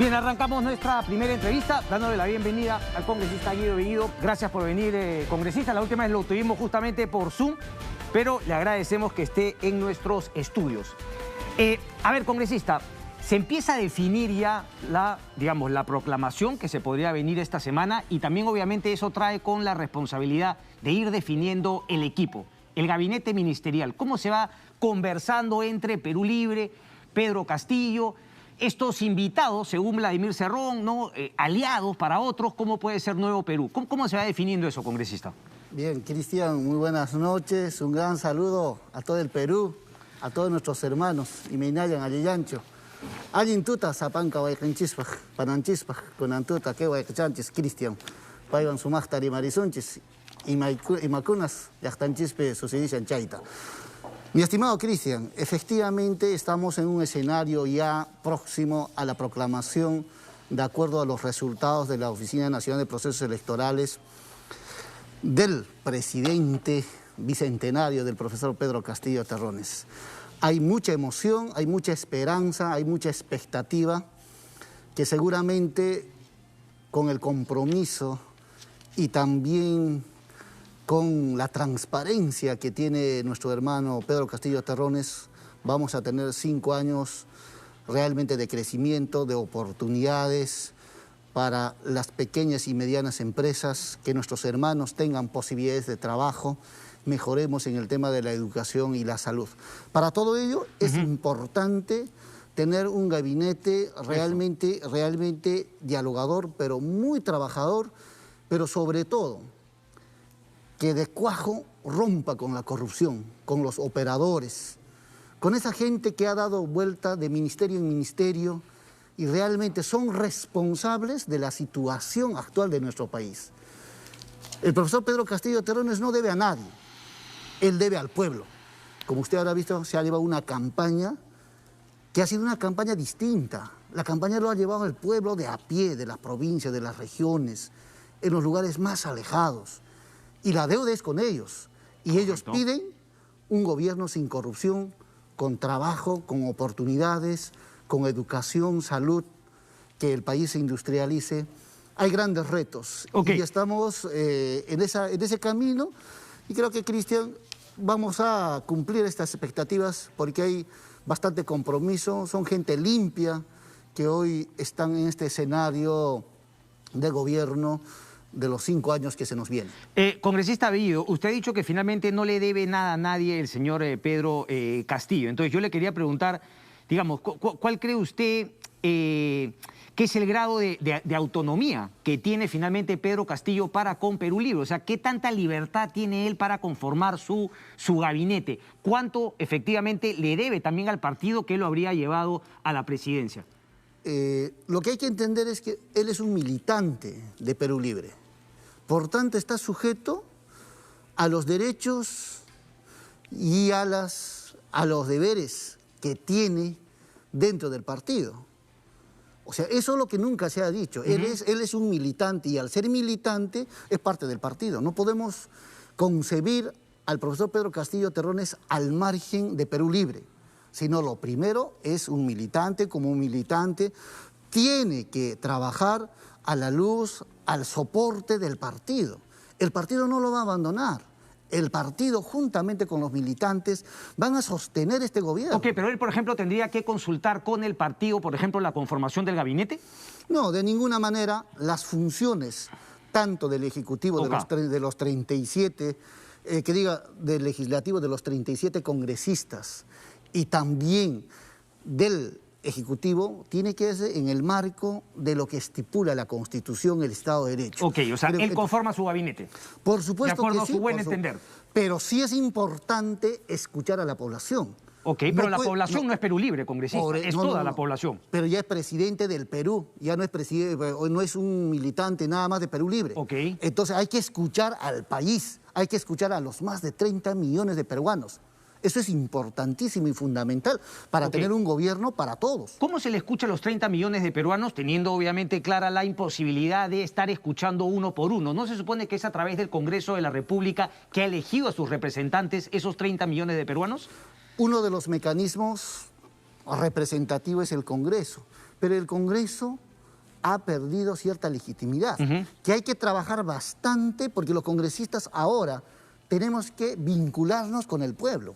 Bien, arrancamos nuestra primera entrevista dándole la bienvenida al congresista Guido Bellido. Gracias por venir, congresista. La última vez lo tuvimos justamente por Zoom, pero le agradecemos que esté en nuestros estudios. A ver, congresista, se empieza a definir ya la proclamación que se podría venir esta semana y también obviamente eso trae con la responsabilidad de ir definiendo el equipo, el gabinete ministerial. ¿Cómo se va conversando entre Perú Libre, Pedro Castillo, estos invitados, según Vladimir Cerrón, ¿no? Aliados para otros? ¿Cómo puede ser Nuevo Perú? ¿Cómo se va definiendo eso, congresista? Bien, Cristian, muy buenas noches. Un gran saludo a todo el Perú, a todos nuestros hermanos. Y me inayan Alillancho. Allintuta, Zapanca, Guaycanchispaj, Pananchispaj, Conantuta, que Guaycachanchis, Cristian. Paivan Sumachtari Marizunchis y Macunas, Yachtanchispe, Sucidishan Chaita. Mi estimado Cristian, efectivamente estamos en un escenario ya próximo a la proclamación de acuerdo a los resultados de la Oficina Nacional de Procesos Electorales del presidente bicentenario del profesor Pedro Castillo Terrones. Hay mucha emoción, hay mucha esperanza, hay mucha expectativa que seguramente con el compromiso y también con la transparencia que tiene nuestro hermano Pedro Castillo Terrones, vamos a tener 5 años realmente de crecimiento, de oportunidades para las pequeñas y medianas empresas, que nuestros hermanos tengan posibilidades de trabajo, mejoremos en el tema de la educación y la salud. Para todo ello es importante tener un gabinete realmente dialogador, pero muy trabajador, pero sobre todo que de cuajo rompa con la corrupción, con los operadores, con esa gente que ha dado vuelta de ministerio en ministerio y realmente son responsables de la situación actual de nuestro país. El profesor Pedro Castillo Terrones no debe a nadie, él debe al pueblo. Como usted habrá visto, se ha llevado una campaña que ha sido una campaña distinta. La campaña lo ha llevado el pueblo de a pie, de las provincias, de las regiones, en los lugares más alejados. Y la deuda es con ellos. Y ellos piden un gobierno sin corrupción, con trabajo, con oportunidades, con educación, salud, que el país se industrialice. Hay grandes retos. Y estamos en ese camino. Y creo que, Cristian, vamos a cumplir estas expectativas porque hay bastante compromiso. Son gente limpia que hoy están en este escenario de gobierno de los 5 años que se nos vienen. Congresista Bellido, usted ha dicho que finalmente no le debe nada a nadie el señor Pedro Castillo. Entonces yo le quería preguntar, digamos, ¿cuál cree usted que es el grado de autonomía que tiene finalmente Pedro Castillo para con Perú Libre? O sea, ¿qué tanta libertad tiene él para conformar su gabinete? ¿Cuánto efectivamente le debe también al partido que lo habría llevado a la presidencia? Lo que hay que entender es que él es un militante de Perú Libre. Por tanto, está sujeto a los derechos y a los deberes que tiene dentro del partido. O sea, eso es lo que nunca se ha dicho. Él es un militante y al ser militante es parte del partido. No podemos concebir al profesor Pedro Castillo Terrones al margen de Perú Libre, sino lo primero es un militante. Como un militante tiene que trabajar a la luz, al soporte del partido. El partido no lo va a abandonar. El partido, juntamente con los militantes, van a sostener este gobierno. Ok, pero él, por ejemplo, tendría que consultar con el partido, por ejemplo, la conformación del gabinete. No, de ninguna manera. Las funciones, tanto del Ejecutivo de los 37, del Legislativo de los 37 congresistas y también del Ejecutivo, tiene que ser en el marco de lo que estipula la Constitución, el Estado de Derecho. Ok, o sea, él conforma su gabinete. Por supuesto que sí. De acuerdo a su buen entender. Pero sí es importante escuchar a la población. Ok, pero la población no es Perú Libre, congresista, es toda la población. Pero ya es presidente del Perú, ya no es presidente, no es un militante nada más de Perú Libre. Ok. Entonces hay que escuchar al país, hay que escuchar a los más de 30 millones de peruanos. Eso es importantísimo y fundamental para tener un gobierno para todos. ¿Cómo se le escucha a los 30 millones de peruanos, teniendo obviamente clara la imposibilidad de estar escuchando uno por uno? ¿No se supone que es a través del Congreso de la República que ha elegido a sus representantes esos 30 millones de peruanos? Uno de los mecanismos representativos es el Congreso, pero el Congreso ha perdido cierta legitimidad, que hay que trabajar bastante porque los congresistas ahora tenemos que vincularnos con el pueblo,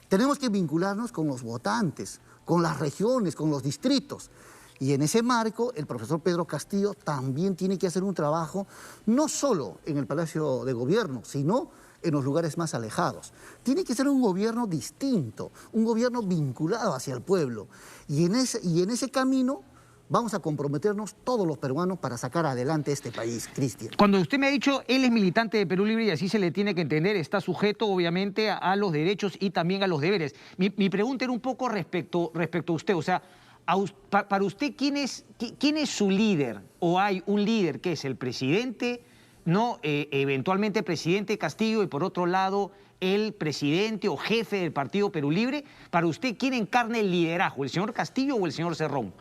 tenemos que vincularnos con los votantes, con las regiones, con los distritos. Y en ese marco, el profesor Pedro Castillo también tiene que hacer un trabajo, no solo en el Palacio de Gobierno, sino en los lugares más alejados. Tiene que ser un gobierno distinto, un gobierno vinculado hacia el pueblo. Y en ese camino vamos a comprometernos todos los peruanos para sacar adelante este país, Cristian. Cuando usted me ha dicho, él es militante de Perú Libre y así se le tiene que entender, está sujeto obviamente a los derechos y también a los deberes. Mi pregunta era un poco respecto a usted, o sea, para usted, ¿quién es su líder? ¿O hay un líder que es el presidente, no eventualmente presidente Castillo y por otro lado el presidente o jefe del partido Perú Libre? Para usted, ¿quién encarna el liderazgo, el señor Castillo o el señor Cerrón?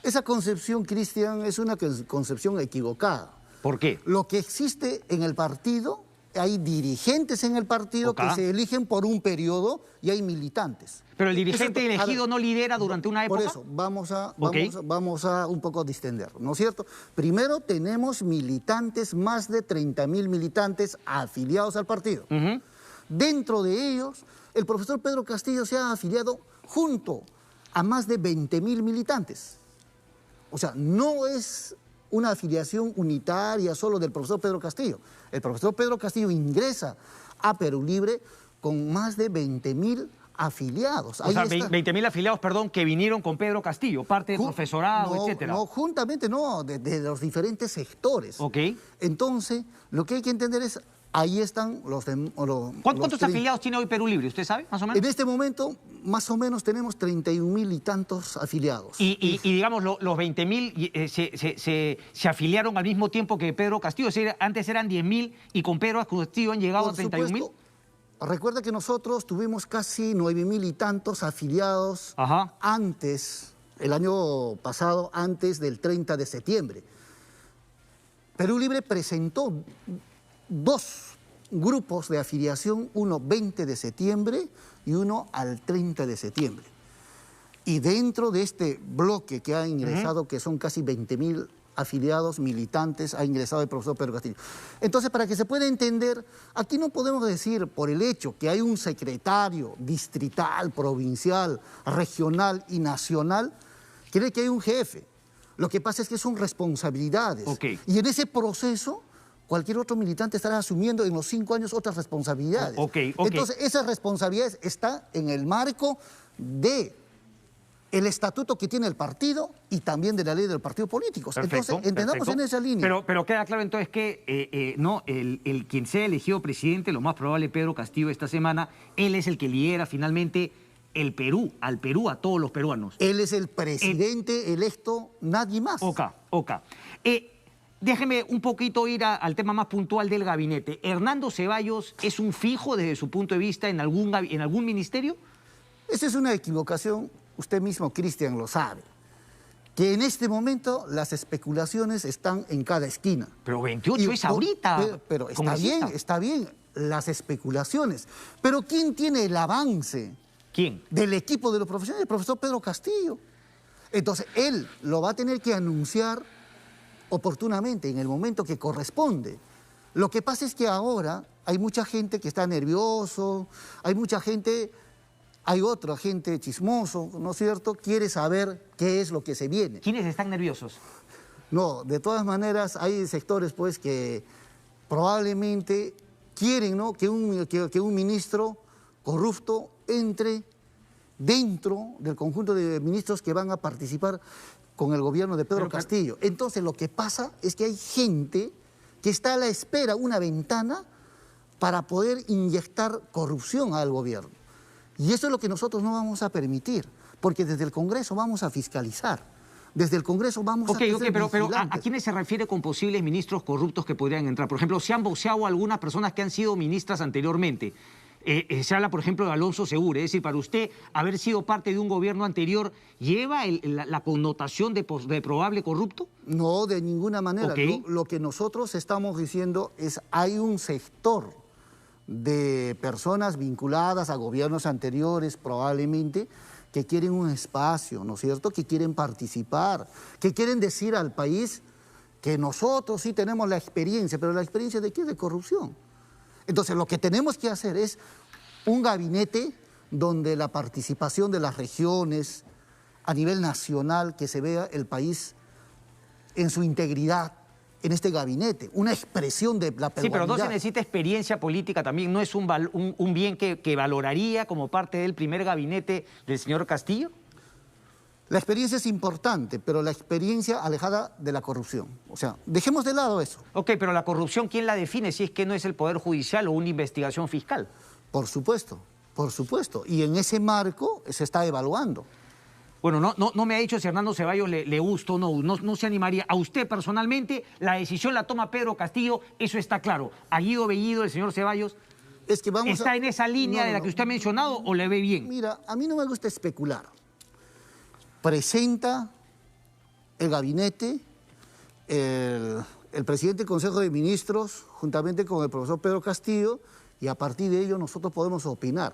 Esa concepción, Cristian, es una concepción equivocada. ¿Por qué? Lo que existe en el partido, hay dirigentes en el partido que se eligen por un periodo y hay militantes. Pero el dirigente elegido no lidera durante una época. Por eso, vamos a un poco distender, ¿no es cierto? Primero tenemos militantes, más de 30.000 militantes afiliados al partido. Dentro de ellos, el profesor Pedro Castillo se ha afiliado junto a más de 20.000 militantes. O sea, no es una afiliación unitaria solo del profesor Pedro Castillo. El profesor Pedro Castillo ingresa a Perú Libre con más de 20.000 afiliados. O sea, 20.000 afiliados, perdón, que vinieron con Pedro Castillo, parte del profesorado, etcétera. No, juntamente no, de los diferentes sectores. Ok. Entonces, lo que hay que entender es, ahí están ¿Cuántos afiliados tiene hoy Perú Libre? ¿Usted sabe, más o menos? En este momento, más o menos, tenemos 31.000 y tantos afiliados. Y digamos, los 20.000 se afiliaron al mismo tiempo que Pedro Castillo. Es decir, antes eran 10.000 y con Pedro Castillo han llegado a 31.000. Recuerda que nosotros tuvimos casi 9.000 y tantos afiliados antes, el año pasado, antes del 30 de septiembre. Perú Libre presentó 2 grupos de afiliación, uno 20 de septiembre y uno al 30 de septiembre. Y dentro de este bloque que ha ingresado, que son casi 20.000 afiliados, militantes, ha ingresado el profesor Pedro Castillo. Entonces, para que se pueda entender, aquí no podemos decir por el hecho que hay un secretario distrital, provincial, regional y nacional, quiere que hay un jefe. Lo que pasa es que son responsabilidades. Y en ese proceso, cualquier otro militante estará asumiendo en los 5 años otras responsabilidades. Entonces, esas responsabilidades están en el marco de el estatuto que tiene el partido y también de la ley del partido político. Entonces, entendamos en esa línea. Pero queda claro entonces que quien sea elegido presidente, lo más probable Pedro Castillo esta semana, él es el que lidera finalmente el Perú, a todos los peruanos. Él es el presidente electo, nadie más. Déjeme un poquito ir al tema más puntual del gabinete. ¿Hernando Ceballos es un fijo desde su punto de vista en algún ministerio? Esa es una equivocación, usted mismo, Cristian, lo sabe. Que en este momento las especulaciones están en cada esquina. Pero 28 es ahorita. Pero está bien, las especulaciones. Pero ¿quién tiene el avance? ¿Quién? Del equipo de los profesionales, el profesor Pedro Castillo. Entonces, él lo va a tener que anunciar oportunamente, en el momento que corresponde. Lo que pasa es que ahora hay mucha gente que está nervioso, hay otra gente chismoso, ¿no es cierto? Quiere saber qué es lo que se viene. ¿Quiénes están nerviosos? No, de todas maneras hay sectores pues que probablemente quieren, ¿no?, que un ministro corrupto entre dentro del conjunto de ministros que van a participar con el gobierno de Pedro Castillo. Entonces lo que pasa es que hay gente que está a la espera, una ventana, para poder inyectar corrupción al gobierno. Y eso es lo que nosotros no vamos a permitir, porque desde el Congreso vamos a fiscalizar. Desde el Congreso vamos a ser pero ¿a quiénes se refiere con posibles ministros corruptos que podrían entrar? Por ejemplo, se han voceado algunas personas que han sido ministras anteriormente. Se habla, por ejemplo, de Alonso Segura. Es decir, para usted, haber sido parte de un gobierno anterior, ¿lleva la connotación de probable corrupto? No, de ninguna manera. Lo que nosotros estamos diciendo es hay un sector de personas vinculadas a gobiernos anteriores, probablemente, que quieren un espacio, ¿no es cierto?, que quieren participar, que quieren decir al país que nosotros sí tenemos la experiencia, pero ¿la experiencia de qué? De corrupción. Entonces, lo que tenemos que hacer es un gabinete donde la participación de las regiones a nivel nacional, que se vea el país en su integridad en este gabinete, una expresión de la peruanidad. Sí, pero no se necesita experiencia política también, ¿no es un bien que valoraría como parte del primer gabinete del señor Castillo? La experiencia es importante, pero la experiencia alejada de la corrupción. O sea, dejemos de lado eso. Ok, pero la corrupción, ¿quién la define si es que no es el Poder Judicial o una investigación fiscal? Por supuesto, por supuesto. Y en ese marco se está evaluando. Bueno, no me ha dicho si Hernando Ceballos le gusta o no se animaría. A usted personalmente, la decisión la toma Pedro Castillo, eso está claro. A Guido Bellido, el señor Ceballos, es que ¿está en esa línea de la que usted ha mencionado o le ve bien? Mira, a mí no me gusta especular. Presenta el gabinete, el presidente del Consejo de Ministros, juntamente con el profesor Pedro Castillo, y a partir de ello nosotros podemos opinar.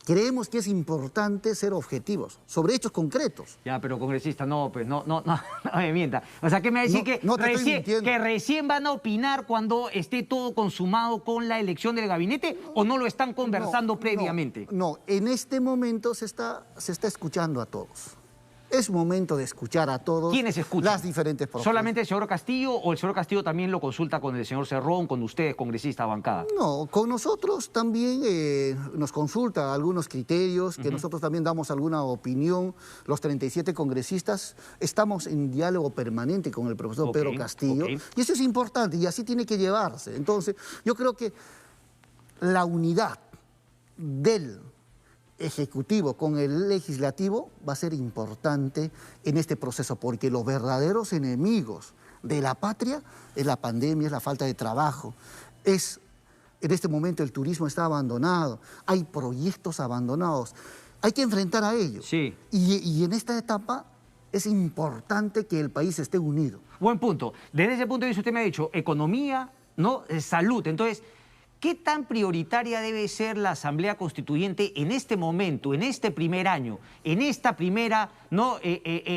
Creemos que es importante ser objetivos, sobre hechos concretos. Ya, pero congresista, no me mienta. O sea, ¿qué me va a decir que recién van a opinar cuando esté todo consumado con la elección del gabinete o no lo están conversando previamente? No, en este momento se está escuchando a todos. Es momento de escuchar a todos. ¿Quiénes escuchan? Las diferentes propuestas. ¿Solamente el señor Castillo o el señor Castillo también lo consulta con el señor Cerrón, con ustedes, congresista bancada? No, con nosotros también nos consulta algunos criterios, que nosotros también damos alguna opinión. Los 37 congresistas estamos en diálogo permanente con el profesor Pedro Castillo. Y eso es importante y así tiene que llevarse. Entonces, yo creo que la unidad del Ejecutivo con el Legislativo va a ser importante en este proceso, porque los verdaderos enemigos de la patria es la pandemia, es la falta de trabajo, en este momento el turismo está abandonado, hay proyectos abandonados, hay que enfrentar a ellos. Sí. Y en esta etapa es importante que el país esté unido. Buen punto. Desde ese punto de vista usted me ha dicho economía, ¿no? Salud. Entonces, ¿qué tan prioritaria debe ser la Asamblea Constituyente en este momento, en este primer año, en esta primera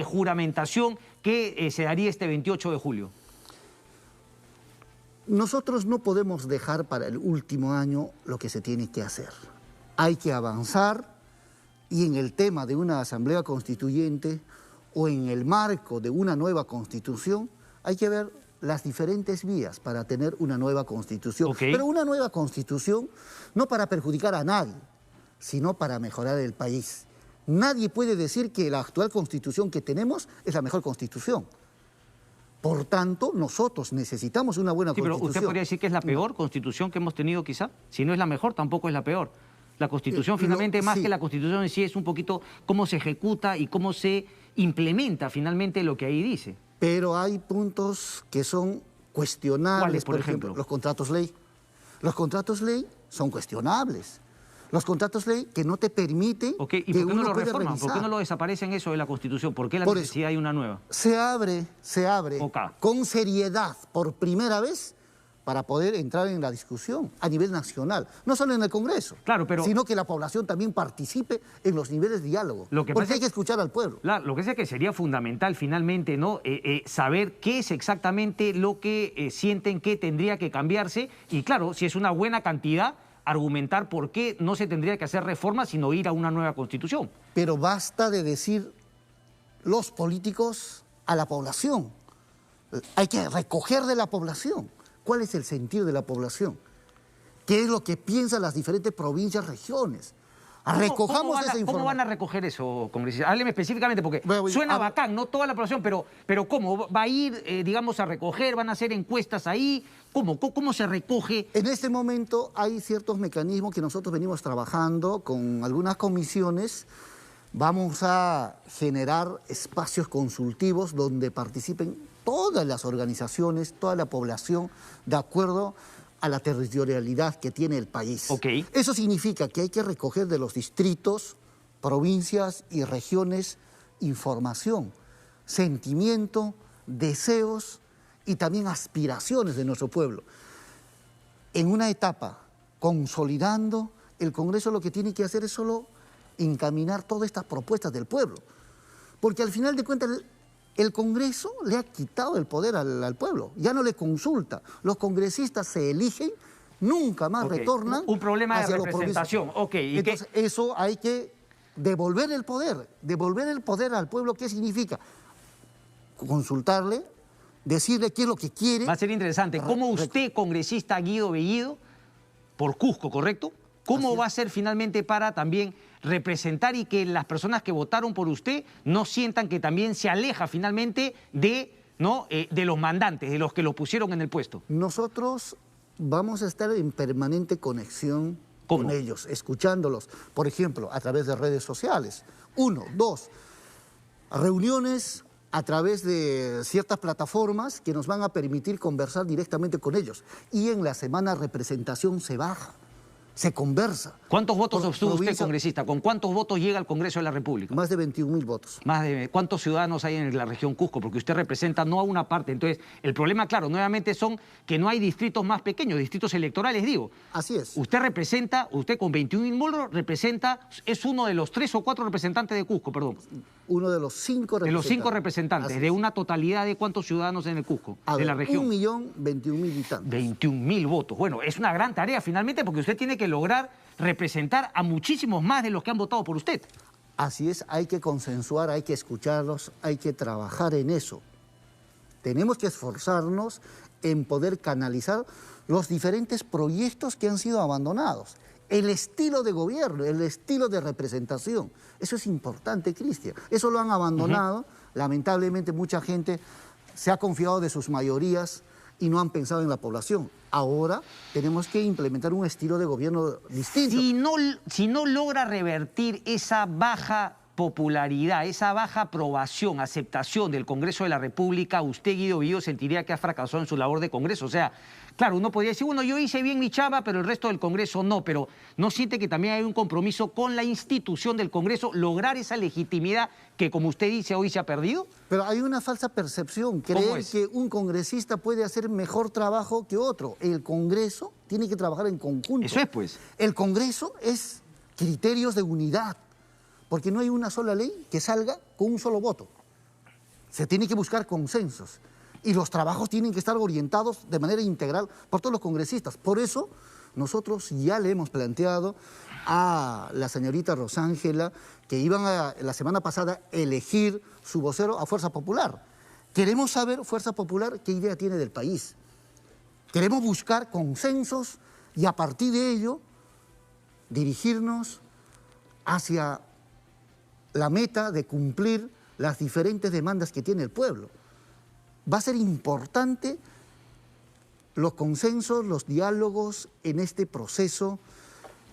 juramentación que se daría este 28 de julio? Nosotros no podemos dejar para el último año lo que se tiene que hacer. Hay que avanzar y en el tema de una Asamblea Constituyente o en el marco de una nueva Constitución hay que ver las diferentes vías para tener una nueva Constitución. Pero una nueva Constitución no para perjudicar a nadie, sino para mejorar el país. Nadie puede decir que la actual Constitución que tenemos es la mejor Constitución. Por tanto, nosotros necesitamos una buena Constitución. Pero usted podría decir que es la peor Constitución que hemos tenido quizá. Si no es la mejor, tampoco es la peor. La Constitución finalmente, más que la Constitución en sí, es un poquito cómo se ejecuta y cómo se implementa finalmente lo que ahí dice. Pero hay puntos que son cuestionables. ¿Cuáles, por ejemplo? Los contratos ley. Los contratos ley son cuestionables. Los contratos ley que no te permiten ¿Y por qué no lo reforman? ¿Por qué no lo desaparecen eso de la Constitución? ¿Por qué la necesidad de una nueva? Se abre con seriedad por primera vez para poder entrar en la discusión a nivel nacional, no solo en el Congreso, sino que la población también participe en los niveles de diálogo, porque hay que escuchar al pueblo. Lo que sé que sería fundamental finalmente, ¿no? Saber qué es exactamente lo que sienten que tendría que cambiarse y claro, si es una buena cantidad, argumentar por qué no se tendría que hacer reformas sino ir a una nueva Constitución. Pero basta de decir los políticos a la población, hay que recoger de la población. ¿Cuál es el sentir de la población? ¿Qué es lo que piensan las diferentes provincias, regiones? Recojamos esa información. ¿Cómo van a recoger eso, congresista? Hábleme específicamente, porque suena bacán, no toda la población, pero ¿cómo? ¿Va a ir, digamos, a recoger? ¿Van a hacer encuestas ahí? ¿Cómo se recoge? En este momento hay ciertos mecanismos que nosotros venimos trabajando con algunas comisiones. Vamos a generar espacios consultivos donde participen todas las organizaciones, toda la población, de acuerdo a la territorialidad que tiene el país. Eso significa que hay que recoger de los distritos, provincias y regiones información, sentimiento, deseos y también aspiraciones de nuestro pueblo. En una etapa, consolidando, el Congreso lo que tiene que hacer es solo encaminar todas estas propuestas del pueblo. Porque al final de cuentas el Congreso le ha quitado el poder al pueblo, ya no le consulta. Los congresistas se eligen, nunca más retornan. Un problema de representación. Entonces, eso hay que devolver el poder al pueblo. ¿Qué significa? Consultarle, decirle qué es lo que quiere. Va a ser interesante. ¿Cómo usted, congresista Guido Bellido, por Cusco, correcto? ¿Cómo va a ser finalmente para también representar y que las personas que votaron por usted no sientan que también se aleja finalmente de los mandantes, de los que lo pusieron en el puesto? Nosotros vamos a estar en permanente conexión con ellos, escuchándolos, por ejemplo, a través de redes sociales. 1, 2, reuniones a través de ciertas plataformas que nos van a permitir conversar directamente con ellos. Y en la semana representación se baja, se conversa. ¿Cuántos votos obtuvo usted, congresista? ¿Con cuántos votos llega al Congreso de la República? Más de 21.000 votos. ¿Cuántos ciudadanos hay en la región Cusco? Porque usted representa no a una parte. Entonces, el problema, claro, nuevamente son que no hay distritos más pequeños, distritos electorales, digo. Así es. Usted con 21.000 votos representa, es uno de los 3 o 4 representantes de Cusco, perdón. Uno de los 5 representantes. De los 5 representantes, de una totalidad de ¿cuántos ciudadanos en el Cusco, de la región? 1.021.000 habitantes. 21.000 votos. Bueno, es una gran tarea finalmente porque usted tiene que lograr representar a muchísimos más de los que han votado por usted. Así es, hay que consensuar, hay que escucharlos, hay que trabajar en eso. Tenemos que esforzarnos en poder canalizar los diferentes proyectos que han sido abandonados. El estilo de gobierno, el estilo de representación. Eso es importante, Cristian. Eso lo han abandonado. Lamentablemente mucha gente se ha confiado de sus mayorías y no han pensado en la población. Ahora tenemos que implementar un estilo de gobierno distinto. Si no logra revertir esa baja popularidad, esa baja aprobación, aceptación del Congreso de la República, usted, Guido Bellido, sentiría que ha fracasado en su labor de Congreso. O sea, claro, uno podría decir, bueno, yo hice bien mi chamba, pero el resto del Congreso no. Pero ¿no siente que también hay un compromiso con la institución del Congreso, lograr esa legitimidad que, como usted dice, hoy se ha perdido? Pero hay una falsa percepción, creer que un congresista puede hacer mejor trabajo que otro. El Congreso tiene que trabajar en conjunto. Eso es, pues. El Congreso es criterios de unidad, porque no hay una sola ley que salga con un solo voto. Se tiene que buscar consensos. Y los trabajos tienen que estar orientados de manera integral por todos los congresistas. Por eso, nosotros ya le hemos planteado a la señorita Rosángela que iban la semana pasada a elegir su vocero a Fuerza Popular. Queremos saber, Fuerza Popular, qué idea tiene del país. Queremos buscar consensos y a partir de ello dirigirnos hacia la meta de cumplir las diferentes demandas que tiene el pueblo. Va a ser importante los consensos, los diálogos en este proceso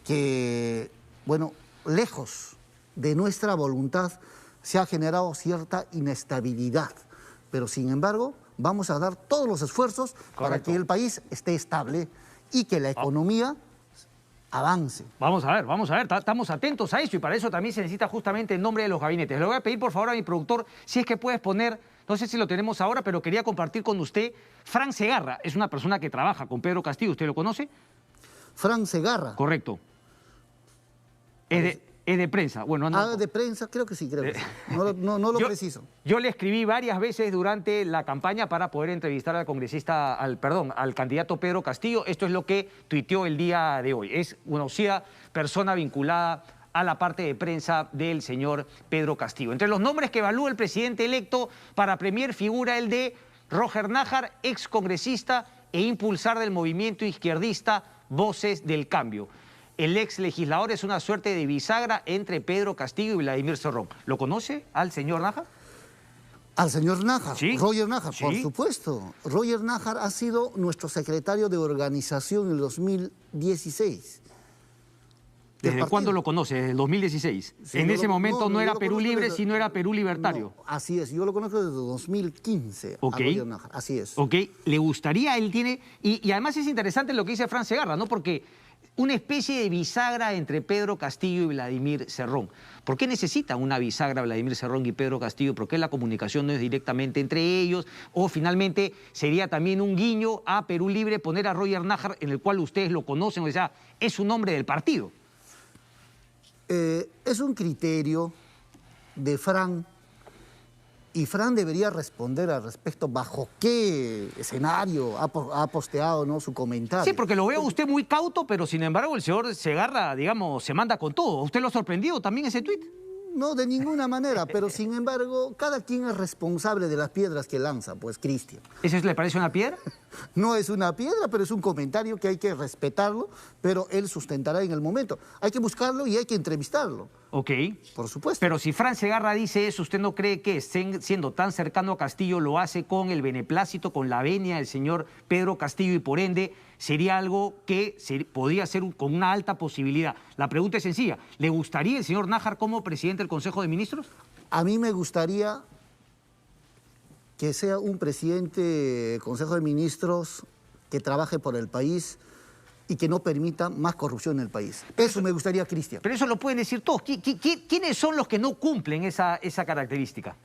que, bueno, lejos de nuestra voluntad se ha generado cierta inestabilidad. Pero, sin embargo, vamos a dar todos los esfuerzos para que el país esté estable y que la economía avance. Vamos a ver, estamos atentos a eso y para eso también se necesita justamente el nombre de los gabinetes. Le voy a pedir por favor a mi productor si es que puedes poner, no sé si lo tenemos ahora, pero quería compartir con usted, Fran Segarra, es una persona que trabaja con Pedro Castillo, ¿usted lo conoce? Fran Segarra. Correcto. Es de prensa. Bueno, no. De prensa, creo que sí, creo que sí. No lo preciso. Yo le escribí varias veces durante la campaña para poder entrevistar al congresista, al candidato Pedro Castillo. Esto es lo que tuiteó el día de hoy. Es una persona vinculada a la parte de prensa del señor Pedro Castillo. Entre los nombres que evalúa el presidente electo para premier figura el de Roger Nájar, excongresista e impulsor del movimiento izquierdista Voces del Cambio. El ex legislador es una suerte de bisagra entre Pedro Castillo y Vladimir Cerrón. ¿Lo conoce al señor Nájar? Al señor Nájar, ¿Sí? Roger Nájar, ¿Sí? Por supuesto. Roger Nájar ha sido nuestro secretario de organización en el 2016. ¿Desde cuándo lo conoce? ¿Desde el 2016? Sí, en ese momento no era Perú Libre, sino era Perú Libertario. No, así es, yo lo conozco desde 2015 a Roger Nájar, así es. Ok, le gustaría, él tiene... Y además es interesante lo que dice Fran Segarra, ¿no? Porque una especie de bisagra entre Pedro Castillo y Vladimir Cerrón. ¿Por qué necesitan una bisagra Vladimir Cerrón y Pedro Castillo? ¿Por qué la comunicación no es directamente entre ellos? O finalmente sería también un guiño a Perú Libre poner a Roger Nájar, en el cual ustedes lo conocen, o sea, es un hombre del partido. Es un criterio de Fran, y Fran debería responder al respecto bajo qué escenario ha posteado, ¿no?, su comentario. Sí, porque lo veo usted muy cauto, pero sin embargo el señor se agarra, digamos, se manda con todo. ¿Usted lo ha sorprendido también ese tuit? No, de ninguna manera, pero sin embargo, cada quien es responsable de las piedras que lanza, pues, Cristian. ¿Eso le parece una piedra? No es una piedra, pero es un comentario que hay que respetarlo, pero él sustentará en el momento. Hay que buscarlo y hay que entrevistarlo. Ok. Por supuesto. Pero si Fran Segarra dice eso, ¿usted no cree que siendo tan cercano a Castillo lo hace con el beneplácito, con la venia del señor Pedro Castillo y por ende sería algo que podría ser con una alta posibilidad? La pregunta es sencilla. ¿Le gustaría el señor Nájar como presidente del Consejo de Ministros? A mí me gustaría que sea un presidente del Consejo de Ministros que trabaje por el país y que no permita más corrupción en el país. Eso me gustaría, Cristian. Pero eso lo pueden decir todos. ¿Quiénes son los que no cumplen esa característica?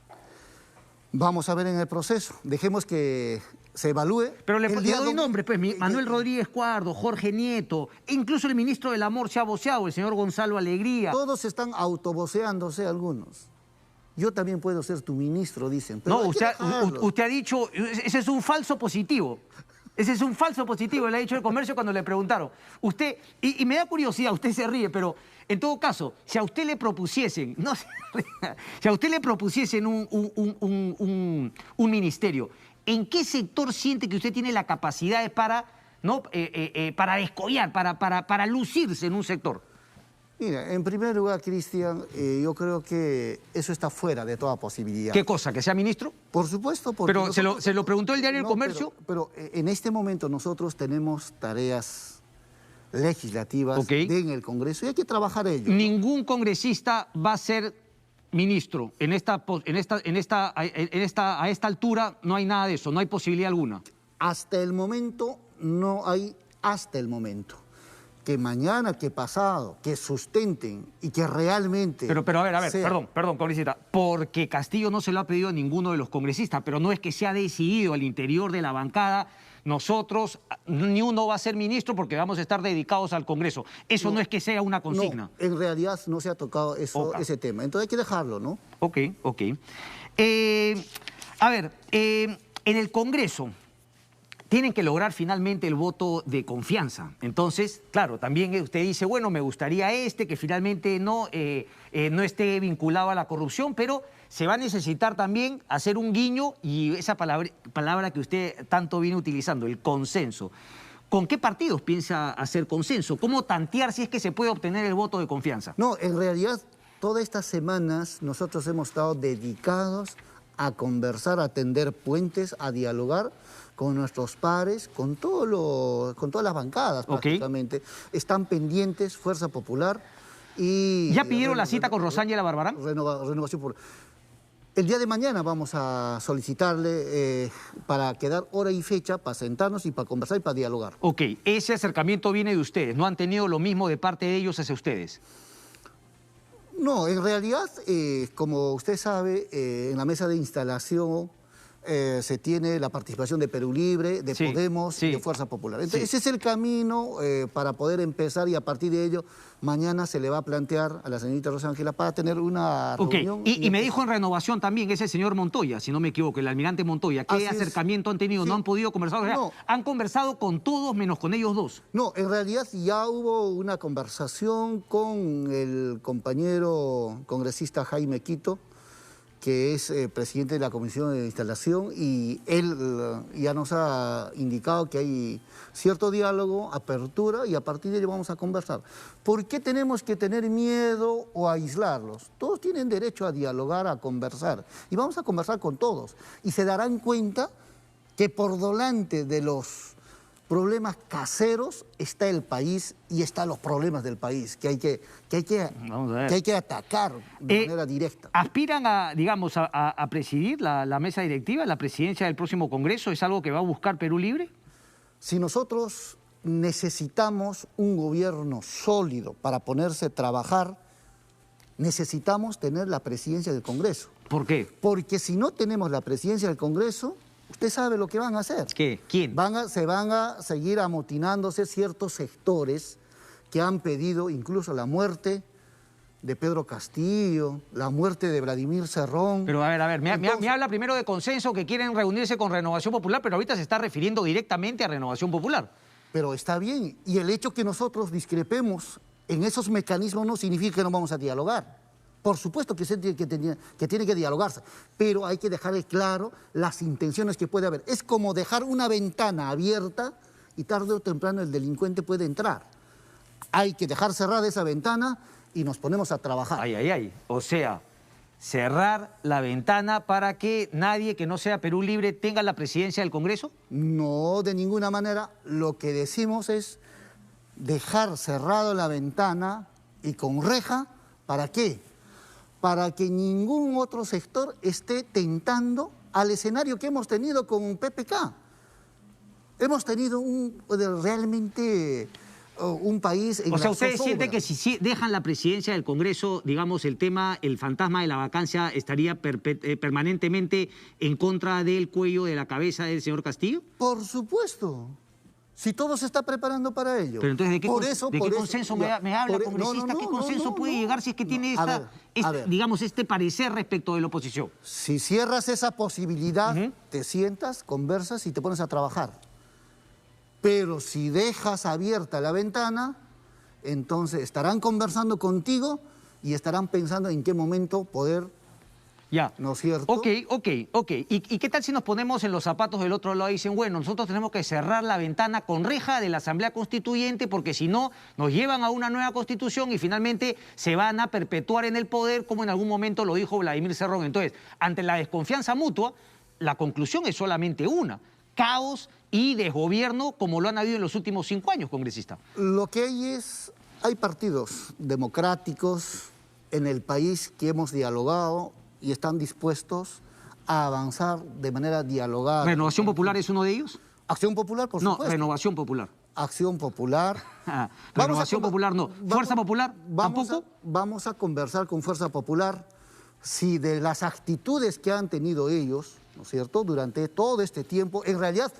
Vamos a ver en el proceso. Dejemos que se evalúe. Pero le doy nombre, pues, Manuel Rodríguez Cuardo, Jorge Nieto, e incluso el ministro del Amor se ha voceado, el señor Gonzalo Alegría. Todos están autovoceándose algunos. Yo también puedo ser tu ministro, dicen. Pero no, usted ha dicho, ese es un falso positivo. Ese es un falso positivo, le ha dicho el comercio cuando le preguntaron. Usted, y me da curiosidad, usted se ríe, pero en todo caso, si a usted le propusiesen, no se ría, si a usted le propusiesen un ministerio, ¿en qué sector siente que usted tiene la capacidad para, ¿no? Para descollar, para lucirse en un sector? Mira, en primer lugar, Cristian, yo creo que eso está fuera de toda posibilidad. ¿Qué cosa? ¿Que sea ministro? Por supuesto. Porque pero se lo preguntó el diario El Comercio. Pero en este momento nosotros tenemos tareas legislativas en el Congreso y hay que trabajar ello. Ningún congresista va a ser ministro. A esta altura no hay nada de eso, no hay posibilidad alguna. Hasta el momento no hay, hasta el momento. Que mañana, que pasado, que sustenten y que realmente... Pero a ver, sea... perdón, congresista, porque Castillo no se lo ha pedido a ninguno de los congresistas, pero no es que se ha decidido al interior de la bancada, nosotros, ni uno va a ser ministro porque vamos a estar dedicados al Congreso. Eso no es que sea una consigna. No, en realidad no se ha tocado ese tema, entonces hay que dejarlo, ¿no? Ok. A ver, en el Congreso tienen que lograr finalmente el voto de confianza. Entonces, claro, también usted dice, bueno, me gustaría que finalmente no esté vinculado a la corrupción, pero se va a necesitar también hacer un guiño y esa palabra que usted tanto viene utilizando, el consenso. ¿Con qué partidos piensa hacer consenso? ¿Cómo tantear si es que se puede obtener el voto de confianza? No, en realidad, todas estas semanas nosotros hemos estado dedicados a conversar, a tender puentes, a dialogar con nuestros pares, con todas las bancadas prácticamente. Están pendientes Fuerza Popular y... ¿Ya pidieron la cita con Rosángela Barbarán? Renovación Popular. El día de mañana vamos a solicitarle para quedar hora y fecha para sentarnos y para conversar y para dialogar. Ok, ese acercamiento viene de ustedes, ¿no han tenido lo mismo de parte de ellos hacia ustedes? No, en realidad, como usted sabe, en la mesa de instalación se tiene la participación de Perú Libre, de Podemos y de Fuerza Popular. Entonces, ese es el camino para poder empezar y a partir de ello, mañana se le va a plantear a la señorita Rosángela para tener una reunión. Y me dijo en Renovación también, es el señor Montoya, si no me equivoco, el almirante Montoya. ¿Qué acercamiento han tenido? ¿No han podido conversar? O sea, ¿han conversado con todos menos con ellos dos? No, en realidad ya hubo una conversación con el compañero congresista Jaime Quito, que es presidente de la Comisión de Instalación, y él ya nos ha indicado que hay cierto diálogo, apertura, y a partir de ello vamos a conversar. ¿Por qué tenemos que tener miedo o aislarlos? Todos tienen derecho a dialogar, a conversar, y vamos a conversar con todos. Y se darán cuenta que por delante de los problemas caseros está el país y están los problemas del país que hay que atacar de manera directa. ¿Aspiran a presidir la mesa directiva, la presidencia del próximo Congreso? ¿Es algo que va a buscar Perú Libre? Si nosotros necesitamos un gobierno sólido para ponerse a trabajar, necesitamos tener la presidencia del Congreso. ¿Por qué? Porque si no tenemos la presidencia del Congreso, usted sabe lo que van a hacer. ¿Qué? ¿Quién? Se van a seguir amotinándose ciertos sectores que han pedido incluso la muerte de Pedro Castillo, la muerte de Vladimir Cerrón. Pero a ver, me habla primero de consenso, que quieren reunirse con Renovación Popular, pero ahorita se está refiriendo directamente a Renovación Popular. Pero está bien, y el hecho que nosotros discrepemos en esos mecanismos no significa que no vamos a dialogar. Por supuesto que tiene que dialogarse, pero hay que dejar claro las intenciones que puede haber. Es como dejar una ventana abierta y tarde o temprano el delincuente puede entrar. Hay que dejar cerrada esa ventana y nos ponemos a trabajar. Ay. O sea, cerrar la ventana para que nadie que no sea Perú Libre tenga la presidencia del Congreso. No, de ninguna manera. Lo que decimos es dejar cerrado la ventana y con reja. ¿Para qué? Para que ningún otro sector esté tentando al escenario que hemos tenido con PPK. Hemos tenido realmente un país en O sea, la ¿ustedes zozobra. sienten que si dejan la presidencia del Congreso, digamos, el fantasma de la vacancia estaría permanentemente en contra del cuello, de la cabeza del señor Castillo? Por supuesto. Si todo se está preparando para ello. Pero entonces, ¿de qué consenso me habla, congresista? ¿Qué consenso puede llegar si es que tiene digamos, este parecer respecto de la oposición? Si cierras esa posibilidad, te sientas, conversas y te pones a trabajar. Pero si dejas abierta la ventana, entonces estarán conversando contigo y estarán pensando en qué momento poder... Ya. ¿No es cierto? Ok. ¿Y qué tal si nos ponemos en los zapatos del otro lado y dicen, bueno, nosotros tenemos que cerrar la ventana con reja de la Asamblea Constituyente porque si no nos llevan a una nueva Constitución y finalmente se van a perpetuar en el poder, como en algún momento lo dijo Vladimir Cerrón? Entonces, ante la desconfianza mutua, la conclusión es solamente una: caos y desgobierno como lo han habido en los últimos 5 años, congresista. Lo que hay partidos democráticos en el país que hemos dialogado y están dispuestos a avanzar de manera dialogada. ¿Renovación Popular es uno de ellos? Acción Popular, por supuesto. No, Renovación Popular. Acción Popular. Renovación Popular no. ¿Fuerza Popular tampoco? Vamos a conversar con Fuerza Popular si de las actitudes que han tenido ellos, ¿no es cierto?, durante todo este tiempo, en realidad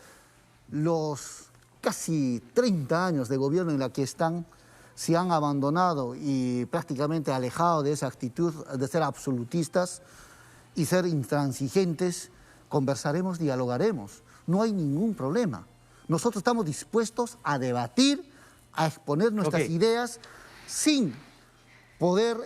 los casi 30 años de gobierno en la que están, se han abandonado y prácticamente alejado de esa actitud de ser absolutistas y ser intransigentes. Conversaremos, dialogaremos. No hay ningún problema. Nosotros estamos dispuestos a debatir, a exponer nuestras ideas sin poder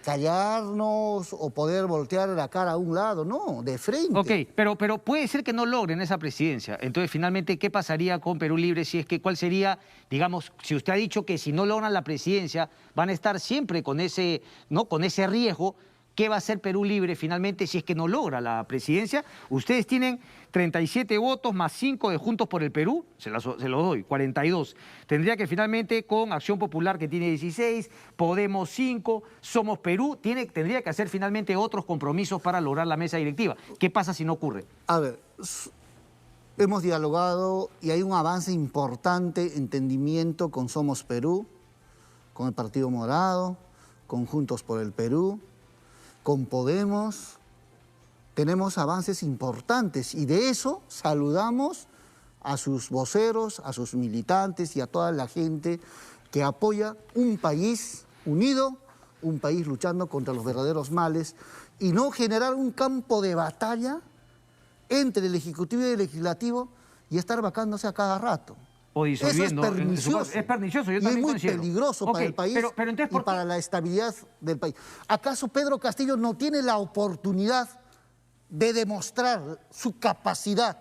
callarnos o poder voltear la cara a un lado, no, de frente. Ok, pero puede ser que no logren esa presidencia. Entonces, finalmente, ¿qué pasaría con Perú Libre? Si es que, ¿cuál sería, digamos, si usted ha dicho que si no logran la presidencia van a estar siempre con ese, ¿no?, con ese riesgo? ¿Qué va a hacer Perú Libre finalmente si es que no logra la presidencia? Ustedes tienen 37 votos más 5 de Juntos por el Perú, se los doy, 42. Tendría que finalmente con Acción Popular, que tiene 16, Podemos 5, Somos Perú, tendría que hacer finalmente otros compromisos para lograr la mesa directiva. ¿Qué pasa si no ocurre? A ver, hemos dialogado y hay un avance importante, entendimiento con Somos Perú, con el Partido Morado, con Juntos por el Perú, con Podemos. Tenemos avances importantes y de eso saludamos a sus voceros, a sus militantes y a toda la gente que apoya un país unido, un país luchando contra los verdaderos males y no generar un campo de batalla entre el Ejecutivo y el Legislativo y estar vacándose a cada rato. O disolviendo. Eso es pernicioso. Es pernicioso, yo y también es muy considero. peligroso para el país pero entonces, y para la estabilidad del país. ¿Acaso Pedro Castillo no tiene la oportunidad de demostrar su capacidad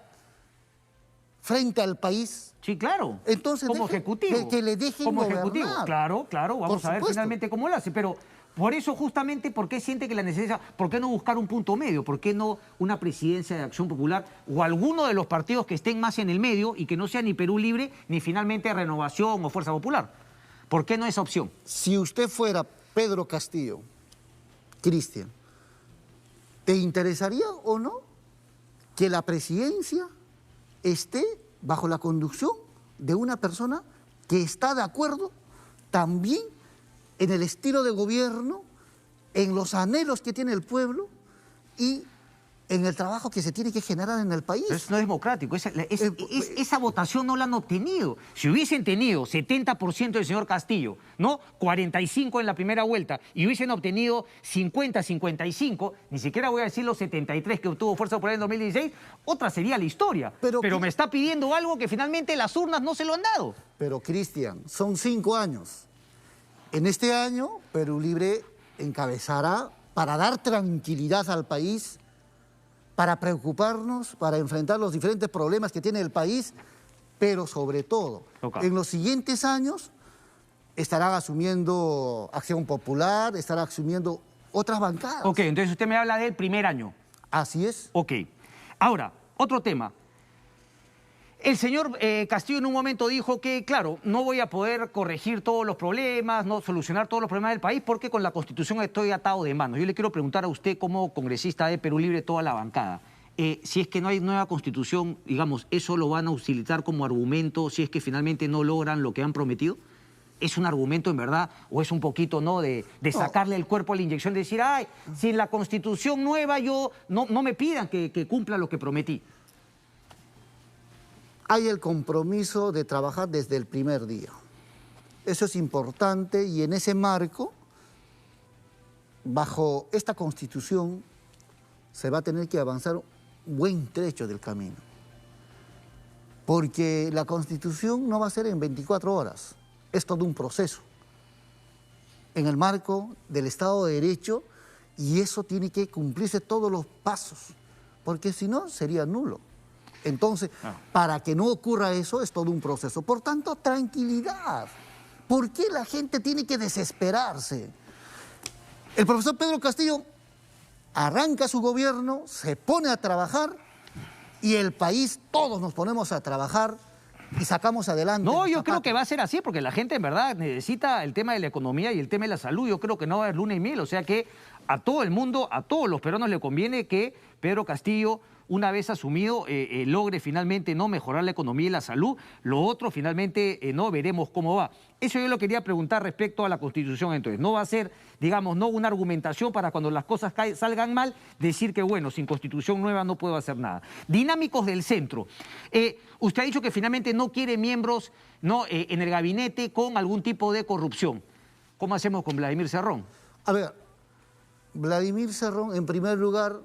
frente al país? Sí, claro. Entonces, como ejecutivo. que le dejen como gobernar. ejecutivo. Claro, vamos a ver finalmente cómo lo hace. Pero por eso justamente, ¿por qué siente que la necesidad? ¿Por qué no buscar un punto medio? ¿Por qué no una presidencia de Acción Popular o alguno de los partidos que estén más en el medio y que no sea ni Perú Libre ni finalmente Renovación o Fuerza Popular? ¿Por qué no esa opción? Si usted fuera Pedro Castillo, Cristian, ¿te interesaría o no que la presidencia esté bajo la conducción de una persona que está de acuerdo también en el estilo de gobierno, en los anhelos que tiene el pueblo y en el trabajo que se tiene que generar en el país. Pero eso no es democrático. Esa votación no la han obtenido. Si hubiesen tenido 70% del señor Castillo, ¿no? 45 en la primera vuelta, y hubiesen obtenido 50, 55, ni siquiera voy a decir los 73 que obtuvo Fuerza Popular en 2016, otra sería la historia. Pero me está pidiendo algo que finalmente las urnas no se lo han dado. Pero, Cristian, son 5 años. En este año, Perú Libre encabezará para dar tranquilidad al país, para preocuparnos, para enfrentar los diferentes problemas que tiene el país, pero sobre todo, en los siguientes años estarán asumiendo Acción Popular, estará asumiendo otras bancadas. Ok, entonces usted me habla del primer año. Así es. Ok. Ahora, otro tema. El señor Castillo en un momento dijo que, claro, no voy a poder corregir todos los problemas, no solucionar todos los problemas del país porque con la Constitución estoy atado de manos. Yo le quiero preguntar a usted como congresista de Perú Libre, toda la bancada, si es que no hay nueva Constitución, digamos, ¿eso lo van a utilizar como argumento si es que finalmente no logran lo que han prometido? ¿Es un argumento en verdad o es un poquito, ¿no?, de sacarle el cuerpo a la inyección, de decir, ay, sin la Constitución nueva yo no me pidan que cumpla lo que prometí? Hay el compromiso de trabajar desde el primer día. Eso es importante y en ese marco, bajo esta Constitución, se va a tener que avanzar un buen trecho del camino. Porque la Constitución no va a ser en 24 horas, es todo un proceso. En el marco del Estado de Derecho, y eso tiene que cumplirse todos los pasos, porque si no sería nulo. Entonces, para que no ocurra eso, es todo un proceso. Por tanto, tranquilidad. ¿Por qué la gente tiene que desesperarse? El profesor Pedro Castillo arranca su gobierno, se pone a trabajar y el país, todos nos ponemos a trabajar y sacamos adelante. No, yo creo que va a ser así, porque la gente en verdad necesita el tema de la economía y el tema de la salud. Yo creo que no va a haber luna y miel, o sea que a todo el mundo, a todos los peruanos le conviene que Pedro Castillo, una vez asumido, logre finalmente no mejorar la economía y la salud. Lo otro, finalmente, no veremos cómo va. Eso yo lo quería preguntar respecto a la Constitución, entonces. No va a ser, digamos, no una argumentación para cuando las cosas salgan mal, decir que, bueno, sin Constitución nueva no puedo hacer nada. Dinámicos del centro. Usted ha dicho que finalmente no quiere miembros, ¿no?, en el gabinete con algún tipo de corrupción. ¿Cómo hacemos con Vladimir Cerrón? A ver, Vladimir Cerrón, en primer lugar,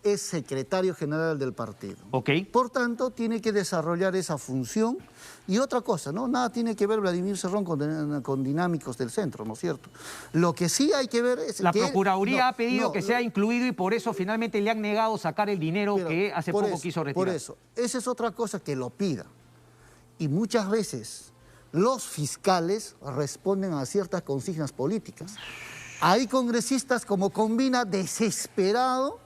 es secretario general del partido. Ok. Por tanto, tiene que desarrollar esa función. Y otra cosa, ¿no? Nada tiene que ver Vladimir Cerrón con dinámicos del centro, ¿no es cierto? Lo que sí hay que ver es la que Procuraduría ha pedido que sea incluido y por eso finalmente le han negado sacar el dinero que hace poco quiso retirar. Por eso, esa es otra cosa, que lo pida. Y muchas veces los fiscales responden a ciertas consignas políticas. Hay congresistas como Combina, desesperado,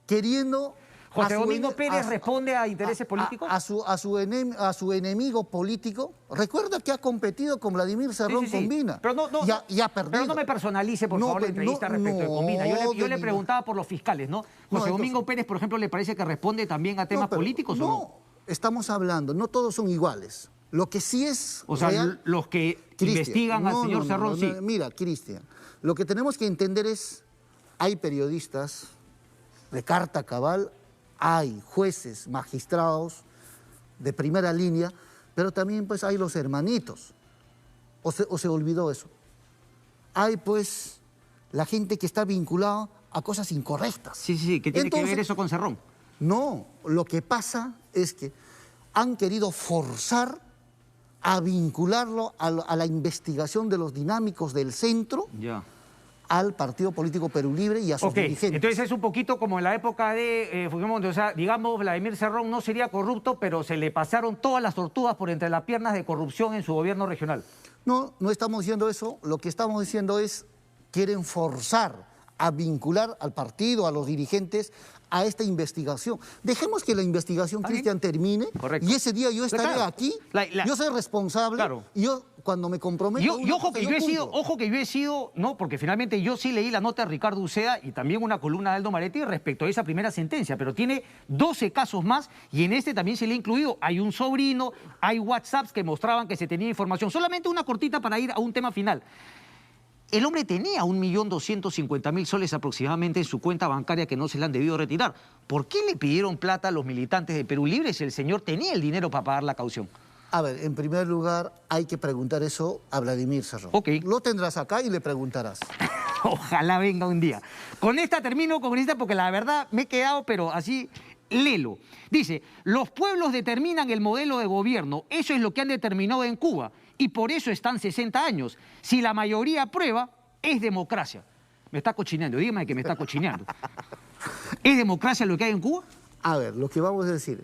queriendo... ¿José Domingo Pérez responde a intereses políticos? A su enemigo político. Recuerda que ha competido con Vladimir Cerrón Combina. Pero y ha perdido. Pero no me personalice, por favor, la entrevista respecto de Combina. Yo le preguntaba por los fiscales, ¿no? ¿José Domingo Pérez, por ejemplo, le parece que responde también a temas políticos o no? No, estamos hablando, no todos son iguales. Lo que sí es o sea, real, los que investigan al señor Cerrón, sí. Mira, Cristian, lo que tenemos que entender es, hay periodistas de carta cabal, hay jueces, magistrados de primera línea, pero también pues hay los hermanitos. ¿O se olvidó eso? Hay pues la gente que está vinculada a cosas incorrectas. Sí, ¿qué tiene que ver eso con Cerrón? No, lo que pasa es que han querido forzar a vincularlo a la investigación de los dinámicos del centro. Ya. Al Partido Político Perú Libre y a sus dirigentes. Entonces es un poquito como en la época de Fujimori, o sea, digamos, Vladimir Cerrón no sería corrupto, pero se le pasaron todas las tortugas por entre las piernas de corrupción en su gobierno regional. No, no estamos diciendo eso. Lo que estamos diciendo es, quieren forzar a vincular al partido, a los dirigentes, a esta investigación. Dejemos que la investigación, Cristian, termine. Correcto. Y ese día yo estaré aquí. Yo soy responsable. Claro. Y yo, cuando me comprometo... Ojo que yo he sido, no, porque finalmente yo sí leí la nota de Ricardo Uceda y también una columna de Aldo Maretti respecto a esa primera sentencia, pero tiene 12 casos más y en este también se le ha incluido. Hay un sobrino, hay WhatsApps que mostraban que se tenía información. Solamente una cortita para ir a un tema final. el hombre tenía 1.250.000 soles aproximadamente en su cuenta bancaria que no se le han debido retirar. ¿Por qué le pidieron plata a los militantes de Perú Libre si el señor tenía el dinero para pagar la caución? A ver, en primer lugar, hay que preguntar eso a Vladimir Cerrón. Ok. Lo tendrás acá y le preguntarás. Ojalá venga un día. Con esta termino, congresista, porque la verdad me he quedado, pero así, lelo. Dice, los pueblos determinan el modelo de gobierno. Eso es lo que han determinado en Cuba. Y por eso están 60 años. Si la mayoría aprueba, es democracia. Me está cochineando, dígame que me está cochineando. ¿Es democracia lo que hay en Cuba? A ver, lo que vamos a decir,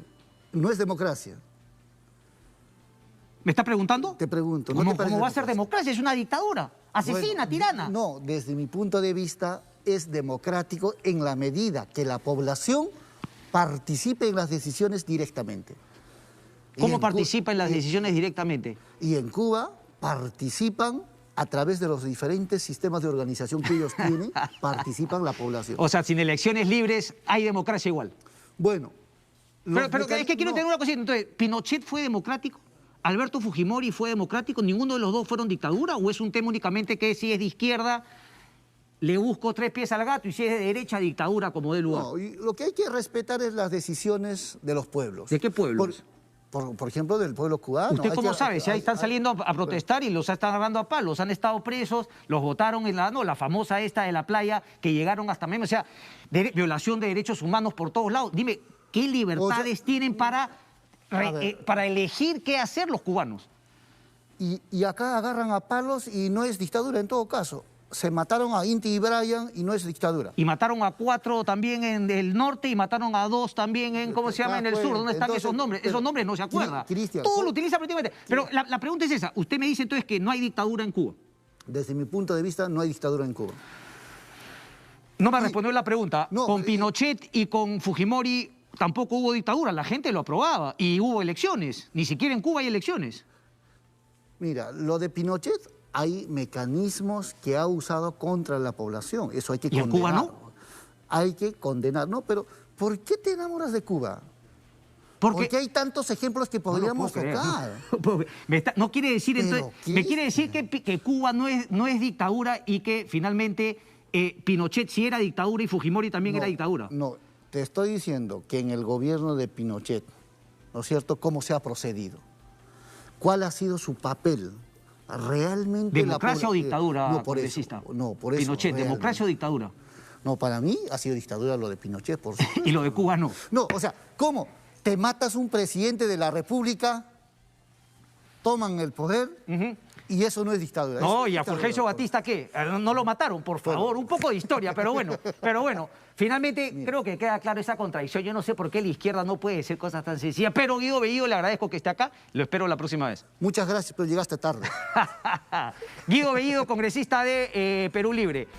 no es democracia. ¿Me está preguntando? Te pregunto. ¿no ¿Cómo, te parece cómo va a ser democracia? Es una dictadura. Asesina, Bueno, tirana. No, desde mi punto de vista es democrático en la medida que la población participe en las decisiones directamente. ¿Cómo participa en las decisiones directamente? Y en Cuba participan a través de los diferentes sistemas de organización que ellos tienen, participan la población. O sea, sin elecciones libres hay democracia igual. Bueno. Pero es que quiero entender una cosita. Entonces, ¿Pinochet fue democrático? ¿Alberto Fujimori fue democrático? ¿Ninguno de los dos fueron dictadura? ¿O es un tema únicamente que si es de izquierda le busco 3 pies al gato y si es de derecha, dictadura como de lugar? No, y lo que hay que respetar es las decisiones de los pueblos. ¿De qué pueblos? Por ejemplo, del pueblo cubano. ¿Usted cómo sabe? Si ahí están saliendo a protestar y los están agarrando a palos, han estado presos, los votaron en la famosa esta de la playa, que llegaron hasta Memo, o sea, violación de derechos humanos por todos lados. Dime, ¿qué libertades tienen para elegir qué hacer los cubanos? Y acá agarran a palos y no es dictadura en todo caso. Se mataron a Inti y Brian y no es dictadura. Y mataron a 4 también en el norte y mataron a 2 también en, ¿cómo se llama? En el sur. ¿Dónde están esos nombres? Esos nombres no se acuerdan. Cristian, todo lo utiliza prácticamente. Pero la pregunta es esa. Usted me dice entonces que no hay dictadura en Cuba. Desde mi punto de vista no hay dictadura en Cuba. No me respondió la pregunta. No, con Pinochet y con Fujimori tampoco hubo dictadura. La gente lo aprobaba y hubo elecciones. Ni siquiera en Cuba hay elecciones. Mira, lo de Pinochet hay mecanismos que ha usado contra la población. Eso hay que condenar. ¿Y en Cuba no? Hay que condenar. No, pero ¿por qué te enamoras de Cuba? Porque hay tantos ejemplos que podríamos tocar. No quiere decir entonces, me quiere decir que Cuba no es dictadura y que finalmente Pinochet sí era dictadura y Fujimori también era dictadura. No, te estoy diciendo que en el gobierno de Pinochet, ¿no es cierto?, cómo se ha procedido. ¿Cuál ha sido su papel? Realmente ¿Democracia o dictadura, no, por congresista? eso, no, por eso. Pinochet, realmente. ¿democracia o dictadura? No, para mí ha sido dictadura lo de Pinochet, por supuesto. Y lo de Cuba no. No, o sea, ¿cómo? Te matas un presidente de la República, toman el poder y eso no es dictadura. No, es ¿y a Fulgencio Batista qué? No lo mataron, por favor, un poco de historia, pero bueno, finalmente creo que queda claro esa contradicción. Yo no sé por qué la izquierda no puede decir cosas tan sencillas, pero Guido Bellido, le agradezco que esté acá, lo espero la próxima vez. Muchas gracias, pero llegaste tarde. Guido Bellido, congresista de Perú Libre.